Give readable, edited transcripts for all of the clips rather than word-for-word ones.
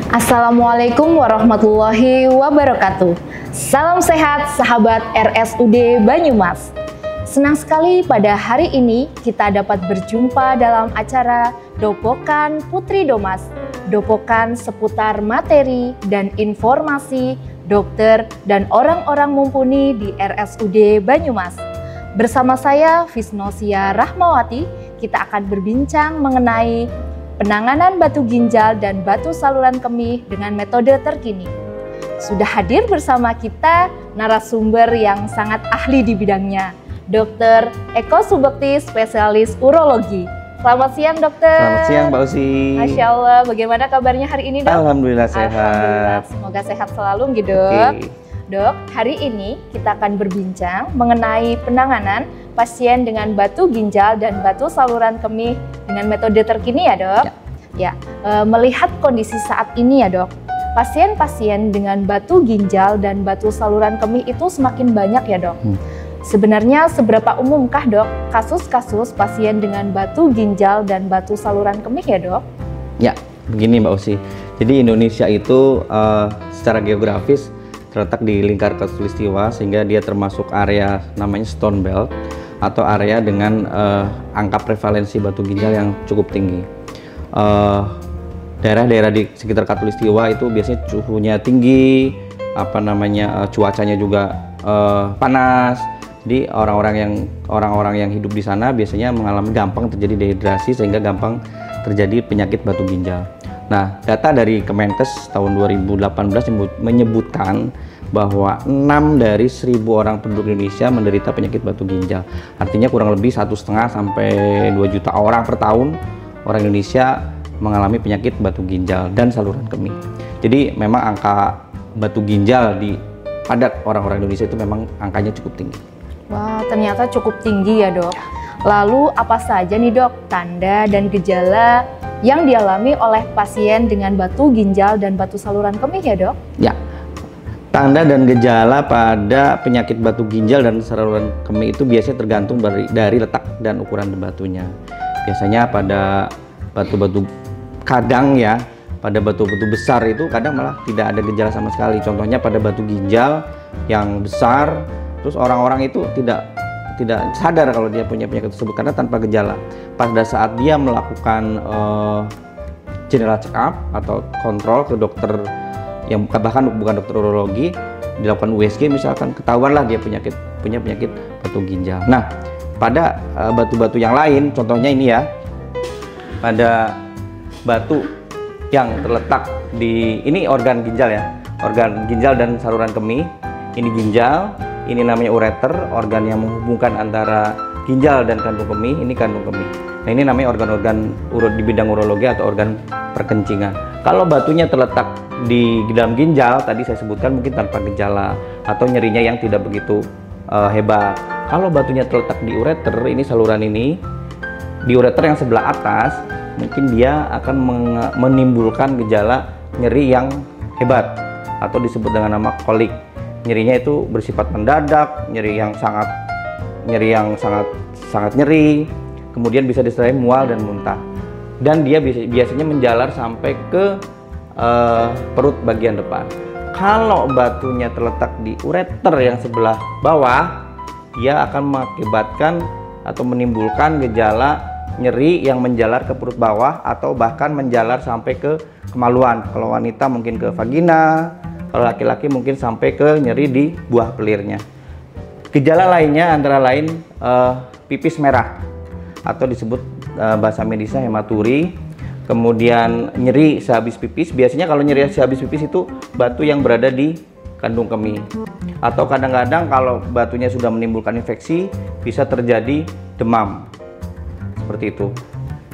Assalamualaikum warahmatullahi wabarakatuh. Salam sehat sahabat RSUD Banyumas. Senang sekali pada hari ini kita dapat berjumpa dalam acara Dopokan Putri Domas. Dopokan seputar materi dan informasi dokter dan orang-orang mumpuni di RSUD Banyumas. Bersama saya Visnosia Rahmawati, kita akan berbincang mengenai penanganan batu ginjal dan batu saluran kemih dengan metode terkini. Sudah hadir bersama kita narasumber yang sangat ahli di bidangnya, Dr. Eko Subekti, spesialis urologi. Selamat siang, dokter. Selamat siang, Mbak Usi. Masya Allah, bagaimana kabarnya hari ini, dok? Alhamdulillah sehat. Alhamdulillah, semoga sehat selalu, gitu, dok. Okay. Dok, hari ini kita akan berbincang mengenai penanganan pasien dengan batu ginjal dan batu saluran kemih dengan metode terkini ya, dok? Ya. Melihat kondisi saat ini ya, dok, pasien-pasien dengan batu ginjal dan batu saluran kemih itu semakin banyak ya, dok. Sebenarnya seberapa umumkah, dok, kasus-kasus pasien dengan batu ginjal dan batu saluran kemih ya, dok? Ya, begini Mbak Usi. Jadi Indonesia itu secara geografis terletak di lingkar khatulistiwa, sehingga dia termasuk area namanya Stone Belt atau area dengan angka prevalensi batu ginjal yang cukup tinggi. Daerah-daerah di sekitar khatulistiwa itu biasanya suhunya tinggi, cuacanya juga panas. Jadi orang-orang yang hidup di sana biasanya mengalami gampang terjadi dehidrasi, sehingga gampang terjadi penyakit batu ginjal. Nah, data dari Kemenkes tahun 2018 menyebutkan bahwa 6 dari 1.000 orang penduduk Indonesia menderita penyakit batu ginjal. Artinya kurang lebih 1,5 sampai 2 juta orang per tahun orang Indonesia mengalami penyakit batu ginjal dan saluran kemih. Jadi memang angka batu ginjal pada orang-orang Indonesia itu memang angkanya cukup tinggi. Wah, ternyata cukup tinggi ya, dok. Lalu apa saja nih, dok, tanda dan gejala yang dialami oleh pasien dengan batu ginjal dan batu saluran kemih ya, dok? Ya, tanda dan gejala pada penyakit batu ginjal dan saluran kemih itu biasanya tergantung dari letak dan ukuran batunya. Biasanya pada batu-batu pada batu-batu besar itu kadang malah tidak ada gejala sama sekali. Contohnya pada batu ginjal yang besar, terus orang-orang itu tidak sadar kalau dia punya penyakit tersebut karena tanpa gejala. Pada saat dia melakukan general check up atau kontrol ke dokter yang bahkan bukan dokter urologi, dilakukan USG misalkan, ketahuanlah dia punya penyakit batu ginjal. Nah, pada batu-batu yang lain, contohnya ini ya, pada batu yang terletak di ini organ ginjal ya, organ ginjal dan saluran kemih. Ini ginjal, ini namanya ureter, organ yang menghubungkan antara ginjal dan kantung kemih. Ini kantung kemih. Nah, ini namanya organ-organ di bidang urologi atau organ perkencingan. Kalau batunya terletak di dalam ginjal, tadi saya sebutkan mungkin tanpa gejala atau nyerinya yang tidak begitu hebat. Kalau batunya terletak di ureter, ini saluran ini, di ureter yang sebelah atas, mungkin dia akan menimbulkan gejala nyeri yang hebat atau disebut dengan nama kolik. Nyerinya itu bersifat mendadak, nyeri yang sangat nyeri, kemudian bisa disertai mual dan muntah, dan dia biasanya menjalar sampai ke perut bagian depan. Kalau batunya terletak di ureter yang sebelah bawah, dia akan mengakibatkan atau menimbulkan gejala nyeri yang menjalar ke perut bawah atau bahkan menjalar sampai ke kemaluan. Kalau wanita mungkin ke vagina, kalau laki-laki mungkin sampai ke nyeri di buah pelirnya. Gejala lainnya antara lain pipis merah atau disebut bahasa medisnya hematuri. Kemudian nyeri sehabis pipis. Biasanya kalau nyeri sehabis pipis itu batu yang berada di kandung kemih. Atau kadang-kadang kalau batunya sudah menimbulkan infeksi, bisa terjadi demam. Seperti itu.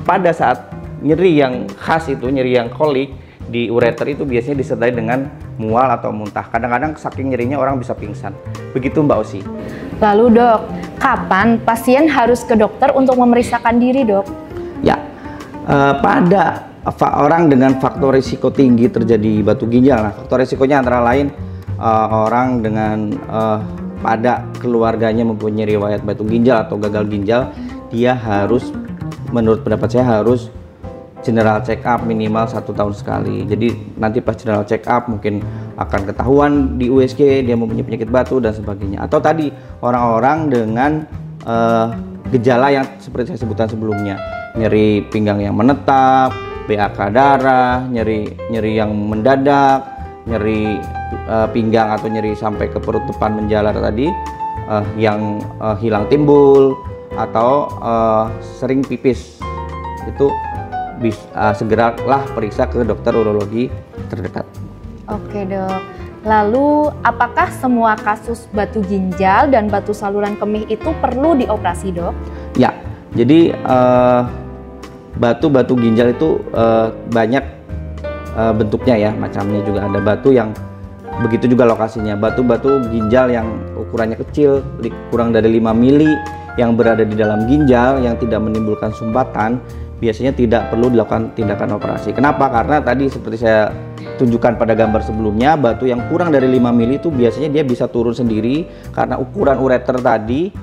Pada saat nyeri yang khas itu, nyeri yang kolik di ureter itu biasanya disertai dengan mual atau muntah. Kadang-kadang saking nyerinya orang bisa pingsan. Begitu Mbak Usi. Lalu, dok, kapan pasien harus ke dokter untuk memeriksakan diri, dok? Ya, pada orang dengan faktor risiko tinggi terjadi batu ginjal. Nah, faktor risikonya antara lain orang dengan pada keluarganya mempunyai riwayat batu ginjal atau gagal ginjal, dia harus, menurut pendapat saya, harus general check up minimal 1 tahun sekali. Jadi nanti pas general check up mungkin akan ketahuan di USG dia mempunyai penyakit batu dan sebagainya. Atau tadi orang-orang dengan gejala yang seperti saya sebutkan sebelumnya, nyeri pinggang yang menetap, BAK darah, nyeri yang mendadak, nyeri pinggang atau nyeri sampai ke perut depan menjalar tadi, yang hilang timbul, atau sering pipis, itu segeralah periksa ke dokter urologi terdekat. Oke dok, lalu apakah semua kasus batu ginjal dan batu saluran kemih itu perlu dioperasi dok? Ya, jadi batu ginjal itu banyak bentuknya ya, macamnya juga ada batu yang begitu juga lokasinya. Batu ginjal yang ukurannya kecil, kurang dari 5 mili, yang berada di dalam ginjal yang tidak menimbulkan sumbatan, biasanya tidak perlu dilakukan tindakan operasi. Kenapa? Karena tadi seperti saya tunjukkan pada gambar sebelumnya, batu yang kurang dari 5 mili itu biasanya dia bisa turun sendiri karena ukuran ureter tadi,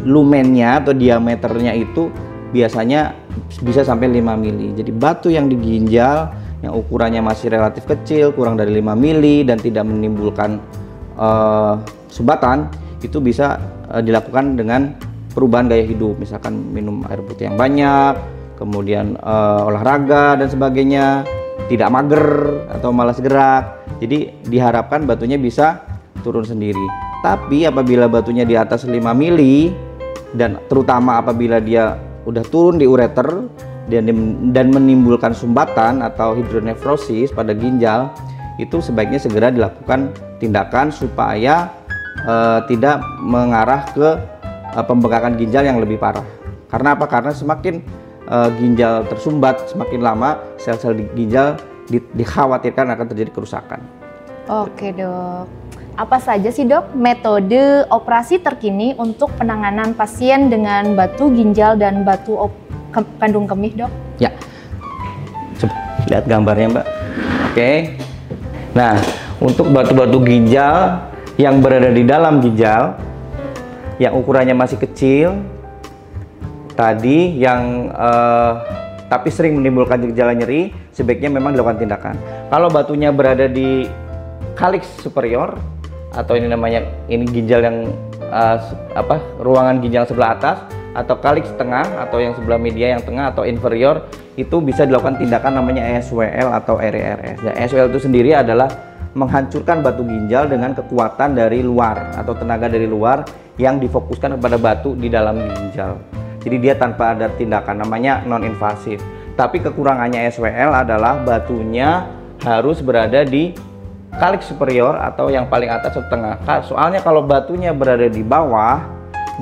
lumennya atau diameternya itu biasanya bisa sampai 5 mili. Jadi batu yang di ginjal yang ukurannya masih relatif kecil, kurang dari 5 mili dan tidak menimbulkan sumbatan, itu bisa dilakukan dengan perubahan gaya hidup, misalkan minum air putih yang banyak, kemudian olahraga dan sebagainya, tidak mager atau malas gerak. Jadi diharapkan batunya bisa turun sendiri. Tapi apabila batunya di atas 5 mili dan terutama apabila dia udah turun di ureter dan menimbulkan sumbatan atau hidronefrosis pada ginjal, itu sebaiknya segera dilakukan tindakan supaya tidak mengarah ke pembengkakan ginjal yang lebih parah. Karena apa? Karena semakin ginjal tersumbat, semakin lama sel-sel di ginjal dikhawatirkan akan terjadi kerusakan. Oke dok, apa saja sih dok metode operasi terkini untuk penanganan pasien dengan batu ginjal dan batu kandung kemih dok? Ya, coba lihat gambarnya mbak. Oke, nah untuk batu-batu ginjal yang berada di dalam ginjal yang ukurannya masih kecil tadi, yang tapi sering menimbulkan gejala nyeri, sebaiknya memang dilakukan tindakan. Kalau batunya berada di kalix superior atau ini namanya ginjal yang ruangan ginjal sebelah atas, atau kalix tengah atau yang sebelah media yang tengah atau inferior, itu bisa dilakukan tindakan namanya ESWL atau RERS. Ya, ESWL itu sendiri adalah menghancurkan batu ginjal dengan kekuatan dari luar atau tenaga dari luar yang difokuskan kepada batu di dalam ginjal. Jadi dia tanpa ada tindakan, namanya non-invasif. Tapi kekurangannya SWL adalah batunya harus berada di kalix superior atau yang paling atas atau tengah. Soalnya kalau batunya berada di bawah,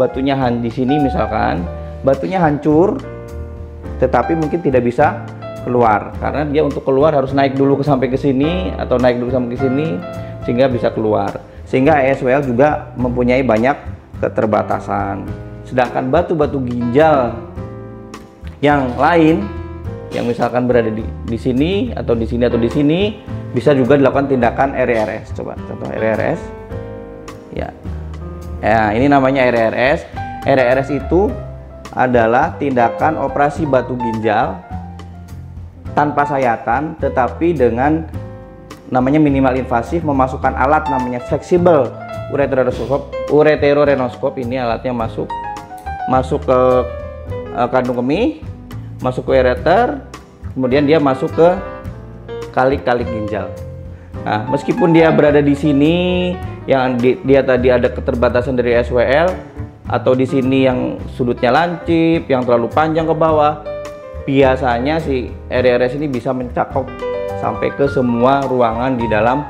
batunya di sini misalkan, batunya hancur, tetapi mungkin tidak bisa keluar karena dia untuk keluar harus naik dulu sampai ke sini atau naik dulu sampai ke sini sehingga bisa keluar. Sehingga ESWL juga mempunyai banyak keterbatasan. Sedangkan batu-batu ginjal yang lain yang misalkan berada di sini atau di sini atau di sini bisa juga dilakukan tindakan RERS. Coba contoh RERS. Ya. Ya, ini namanya RERS. RERS itu adalah tindakan operasi batu ginjal tanpa sayatan tetapi dengan namanya minimal invasif, memasukkan alat namanya fleksibel ureterorenoskop. Ini alatnya masuk ke kandung kemih, masuk ke ureter, kemudian dia masuk ke kalik-kalik ginjal. Nah, meskipun dia berada di sini yang dia tadi ada keterbatasan dari SWL, atau di sini yang sudutnya lancip, yang terlalu panjang ke bawah, biasanya si RERS ini bisa mencakup sampai ke semua ruangan di dalam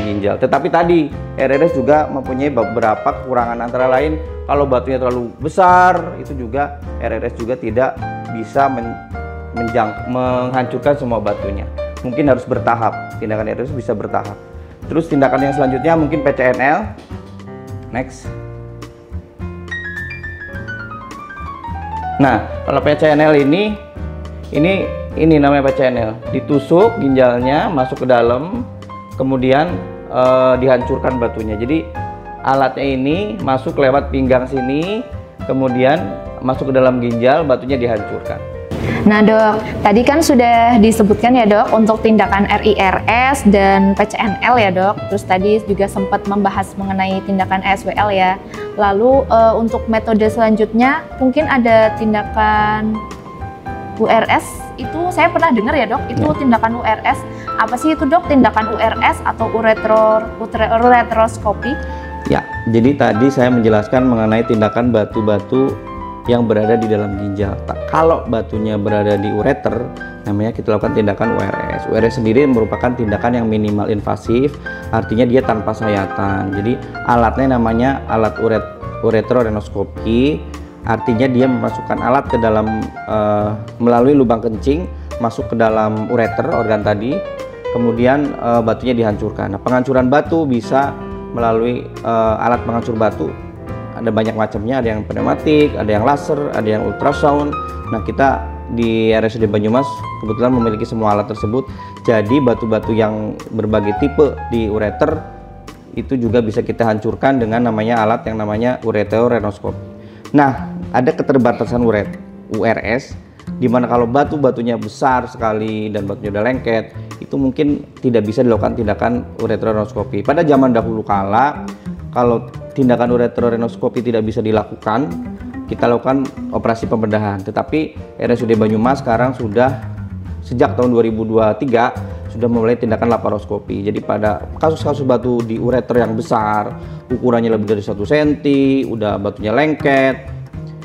ginjal. Tetapi tadi RERS juga mempunyai beberapa kekurangan, antara lain kalau batunya terlalu besar itu juga RERS juga tidak bisa menghancurkan semua batunya. Mungkin harus bertahap, tindakan RERS bisa bertahap. Terus tindakan yang selanjutnya mungkin PCNL. Next. Nah, kalau PCNL ini namanya PCNL. Ditusuk ginjalnya masuk ke dalam, kemudian dihancurkan batunya. Jadi alatnya ini masuk lewat pinggang sini, kemudian masuk ke dalam ginjal, batunya dihancurkan. Nah dok, tadi kan sudah disebutkan ya dok untuk tindakan RIRS dan PCNL ya dok. Terus tadi juga sempat membahas mengenai tindakan ESWL ya. Lalu untuk metode selanjutnya mungkin ada tindakan URS. Itu saya pernah dengar ya dok, itu tindakan URS. Apa sih itu dok tindakan URS atau ureteroskopi? Ya, jadi tadi saya menjelaskan mengenai tindakan batu-batu yang berada di dalam ginjal. Kalau batunya berada di ureter, namanya kita lakukan tindakan URS. URS sendiri merupakan tindakan yang minimal invasif, artinya dia tanpa sayatan. Jadi alatnya namanya alat ureterorenoskopi, artinya dia memasukkan alat ke dalam melalui lubang kencing, masuk ke dalam ureter organ tadi, kemudian batunya dihancurkan. Nah, penghancuran batu bisa melalui alat penghancur batu. Ada banyak macamnya, ada yang pneumatik, ada yang laser, ada yang ultrasound. Nah, kita di RSUD Banyumas kebetulan memiliki semua alat tersebut. Jadi batu-batu yang berbagai tipe di ureter itu juga bisa kita hancurkan dengan namanya alat yang namanya ureterorenoskopi. Nah, ada keterbatasan URS di mana kalau batu-batunya besar sekali dan batunya udah lengket, itu mungkin tidak bisa dilakukan tindakan ureterorenoskopi. Pada zaman dahulu kala, kalau tindakan ureterorenoskopi tidak bisa dilakukan, kita lakukan operasi pembedahan. Tetapi RSUD Banyumas sekarang sudah sejak tahun 2023 sudah memulai tindakan laparoskopi. Jadi pada kasus-kasus batu di ureter yang besar, ukurannya lebih dari 1 cm, udah batunya lengket,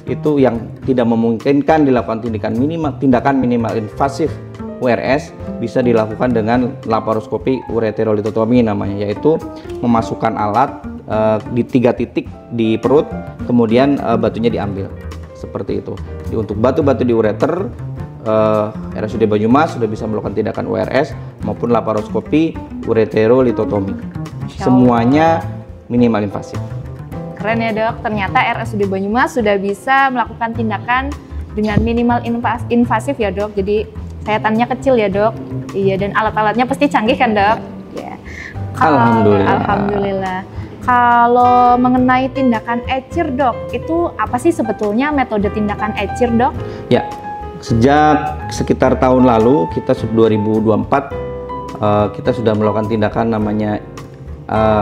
itu yang tidak memungkinkan dilakukan tindakan minimal invasif URS, bisa dilakukan dengan laparoskopi ureterolitotomi namanya, yaitu memasukkan alat di 3 titik di perut, kemudian batunya diambil seperti itu. Jadi untuk batu-batu di ureter, RSUD Banyumas sudah bisa melakukan tindakan URS maupun laparoskopi ureterolitotomi. Semuanya minimal invasif. Keren ya dok, ternyata RSUD Banyumas sudah bisa melakukan tindakan dengan minimal invasif ya dok. Jadi sayatannya kecil ya dok. Iya, dan alat-alatnya pasti canggih kan dok? Ya. Alhamdulillah. Kalau mengenai tindakan ECIR dok, itu apa sih sebetulnya metode tindakan ECIR dok? Ya, sejak sekitar tahun lalu, kita 2024, kita sudah melakukan tindakan namanya,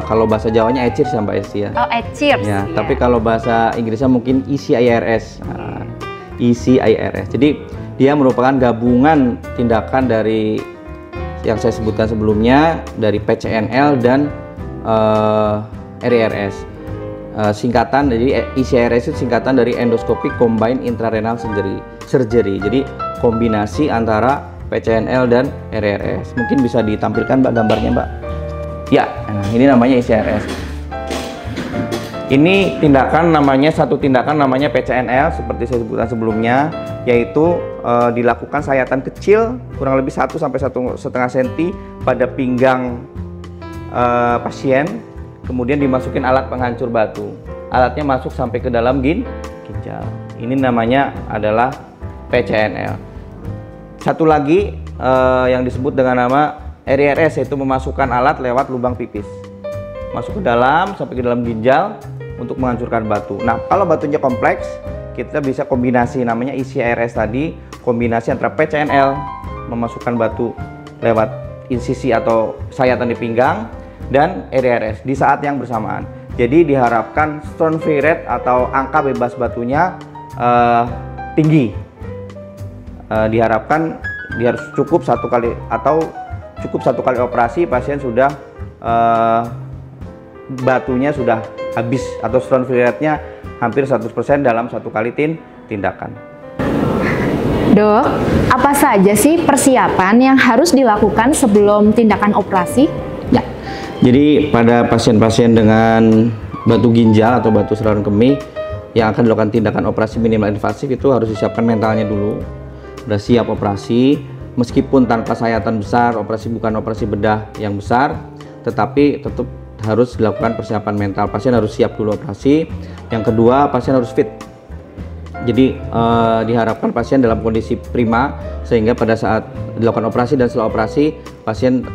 kalau bahasa Jawanya ECIR ya Mbak Esi ya. Oh, ECIR. Ya, tapi kalau bahasa Inggrisnya mungkin ECIRS. ECIRS. Jadi dia merupakan gabungan tindakan dari yang saya sebutkan sebelumnya, dari PCNL dan RIRS. Singkatan, jadi ECIRS itu singkatan dari Endoscopic Combined Intrarenal Surgery. Jadi kombinasi antara PCNL dan RIRS. Mungkin bisa ditampilkan Mbak gambarnya Mbak. Ya, nah ini namanya ECIRS. Ini satu tindakan namanya PCNL seperti saya sebutkan sebelumnya, yaitu dilakukan sayatan kecil kurang lebih 1 sampai 1,5 cm pada pinggang pasien, kemudian dimasukin alat penghancur batu. Alatnya masuk sampai ke dalam ginjal. Ini namanya adalah PCNL. Satu lagi yang disebut dengan nama RIRS, yaitu memasukkan alat lewat lubang pipis, masuk ke dalam sampai ke dalam ginjal untuk menghancurkan batu. Nah, kalau batunya kompleks, kita bisa kombinasi namanya ECIRS tadi, kombinasi antara PCNL, memasukkan batu lewat insisi atau sayatan di pinggang, dan RIRS di saat yang bersamaan. Jadi diharapkan stone free rate atau angka bebas batunya tinggi. Diharapkan dia harus cukup satu kali operasi pasien sudah batunya sudah habis atau stone free rate-nya hampir 100% dalam 1 kali tindakan. Dok, apa saja sih persiapan yang harus dilakukan sebelum tindakan operasi? Ya, jadi pada pasien-pasien dengan batu ginjal atau batu saluran kemih yang akan dilakukan tindakan operasi minimal invasif, itu harus disiapkan mentalnya dulu. Sudah siap operasi, meskipun tanpa sayatan besar, operasi bukan operasi bedah yang besar, tetapi tetap harus dilakukan persiapan mental. Pasien harus siap dulu operasi. Yang kedua, pasien harus fit. Jadi diharapkan pasien dalam kondisi prima, sehingga pada saat dilakukan operasi dan setelah operasi pasien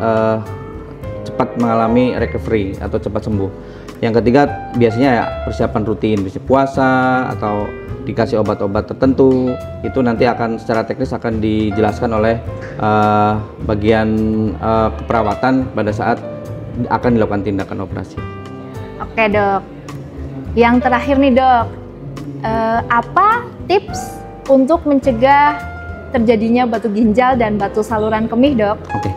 cepat mengalami recovery atau cepat sembuh. Yang ketiga, biasanya ya persiapan rutin, bisa puasa atau dikasih obat-obat tertentu, itu nanti akan secara teknis akan dijelaskan oleh bagian keperawatan pada saat akan dilakukan tindakan operasi. Oke dok, yang terakhir nih dok, apa tips untuk mencegah terjadinya batu ginjal dan batu saluran kemih dok? Oke,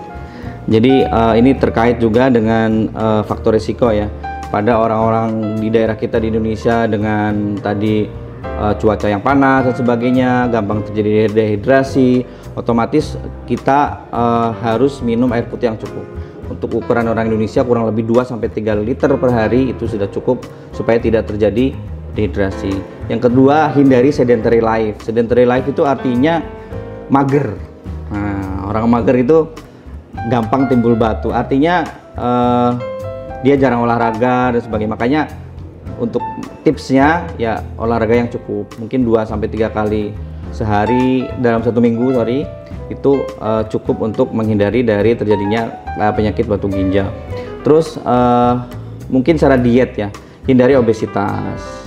jadi ini terkait juga dengan faktor risiko ya pada orang-orang di daerah kita di Indonesia dengan tadi cuaca yang panas dan sebagainya, gampang terjadi dehidrasi. Otomatis kita harus minum air putih yang cukup. Untuk ukuran orang Indonesia kurang lebih 2-3 liter per hari itu sudah cukup supaya tidak terjadi dehidrasi. Yang kedua, hindari sedentary life. Sedentary life itu artinya mager. Nah, orang mager itu gampang timbul batu. Artinya dia jarang olahraga dan sebagainya. Makanya untuk tipsnya ya olahraga yang cukup, mungkin 2-3 kali sehari dalam 1 minggu, itu cukup untuk menghindari dari terjadinya penyakit batu ginjal. Terus mungkin cara diet ya, hindari obesitas.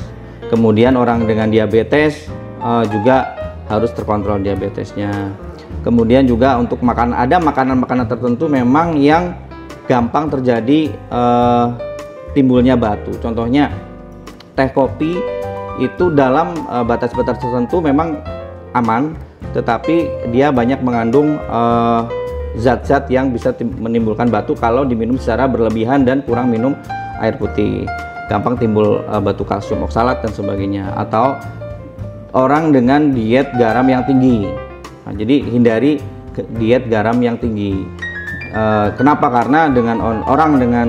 Kemudian orang dengan diabetes juga harus terkontrol diabetesnya. Kemudian juga untuk ada makanan-makanan tertentu memang yang gampang terjadi timbulnya batu. Contohnya teh kopi itu dalam batas-batas tertentu memang aman, tetapi dia banyak mengandung zat-zat yang bisa menimbulkan batu kalau diminum secara berlebihan dan kurang minum air putih. Gampang timbul batu kalsium oksalat dan sebagainya. Atau orang dengan diet garam yang tinggi. Nah, jadi hindari diet garam yang tinggi. Kenapa? Karena dengan orang dengan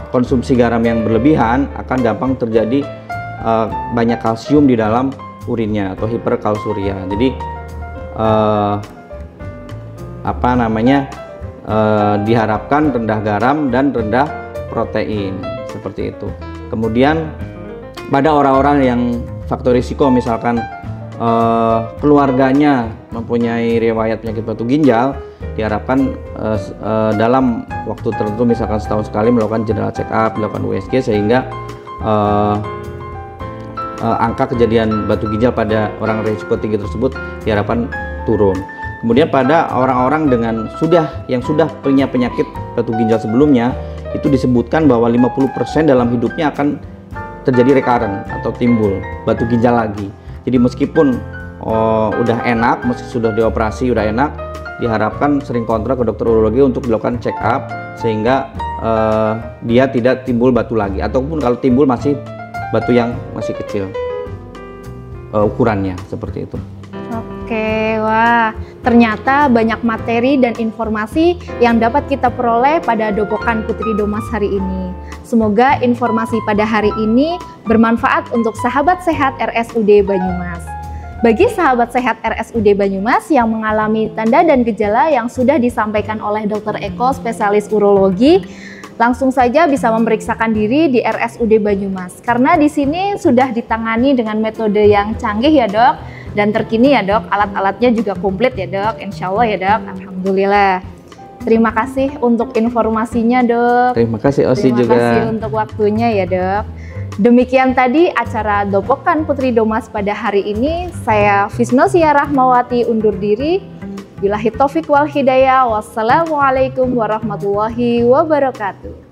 konsumsi garam yang berlebihan akan gampang terjadi banyak kalsium di dalam urinnya atau hiperkalsuria. Jadi diharapkan rendah garam dan rendah protein seperti itu. Kemudian pada orang-orang yang faktor risiko misalkan keluarganya mempunyai riwayat penyakit batu ginjal, diharapkan dalam waktu tertentu misalkan setahun sekali melakukan general check up, melakukan USG sehingga angka kejadian batu ginjal pada orang risiko tinggi tersebut diharapkan turun. Kemudian pada orang-orang yang sudah punya penyakit batu ginjal sebelumnya, itu disebutkan bahwa 50% dalam hidupnya akan terjadi recurrent atau timbul batu ginjal lagi. Jadi meskipun udah enak, meski sudah dioperasi udah enak, diharapkan sering kontrol ke dokter urologi untuk dilakukan check up sehingga dia tidak timbul batu lagi, ataupun kalau timbul masih batu yang masih kecil ukurannya seperti itu. Oke, wah ternyata banyak materi dan informasi yang dapat kita peroleh pada Dopokan Putri Domas hari ini. Semoga informasi pada hari ini bermanfaat untuk sahabat sehat RSUD Banyumas. Bagi sahabat sehat RSUD Banyumas yang mengalami tanda dan gejala yang sudah disampaikan oleh Dr. Eko, spesialis urologi, langsung saja bisa memeriksakan diri di RSUD Banyumas. Karena di sini sudah ditangani dengan metode yang canggih ya dok, dan terkini ya dok, alat-alatnya juga komplit ya dok, insya Allah ya dok, alhamdulillah. Terima kasih untuk informasinya dok. Terima kasih Osi juga. Terima kasih untuk waktunya ya dok. Demikian tadi acara Dopokan Putri Domas pada hari ini. Saya Fisnosia Rahmawati undur diri. Billahi taufik wal hidayah. Wassalamualaikum warahmatullahi wabarakatuh.